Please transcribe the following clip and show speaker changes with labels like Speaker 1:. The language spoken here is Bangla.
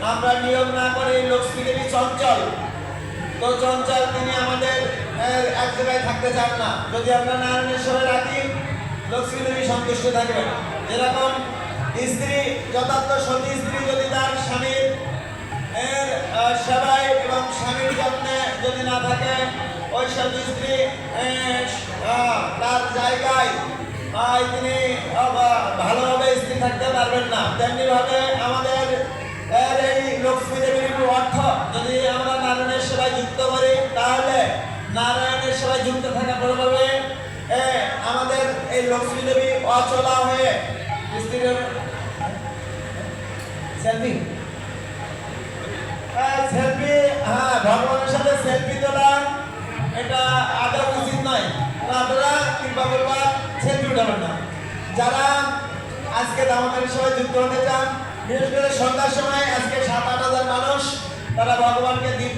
Speaker 1: আমরা নিয়ম না করে লক্ষ্মী দেবী চঞ্চল, তো চঞ্চল তিনি আমাদের এক জায়গায় থাকতে চান না। যদি আমরা নারায়ণের সেবায় রাখি, লক্ষ্মী দেবী সন্তুষ্ট থাকবেন। যেরকম স্ত্রী, যথার্থ সতী স্ত্রী যদি তার স্বামীর সেবায় এবং স্বামীর যত্নে যদি না থাকে, ওই সতী স্ত্রী তার জায়গায় তিনি ভালোভাবে স্ত্রী থাকতে পারবেন না। তেমনি ভাবে আমাদের এই লক্ষ্মী দেবীর অর্থ যদি আমরা নারায়ণের সেবায় যুক্ত করি, তাহলে নারায়ণের সেবায় যুক্ত থাকা প্রভাবে আমাদের এই লক্ষ্মী দেবী অচলা হয়ে স্ত্রীর সেলফি সেলফি ভগবানের সাথে সেলফি তোলা এটা আদৌ উচিত নয়। আপনারা কৃপা করবা সেলফি উঠাবেন না। যারা আজকে দামোদরের সবাই যুক্ত হতে চান, বিশেষ করে সন্ধ্যার সময় আজকে 7-8 হাজার মানুষ তারা ভগবানকে দীপ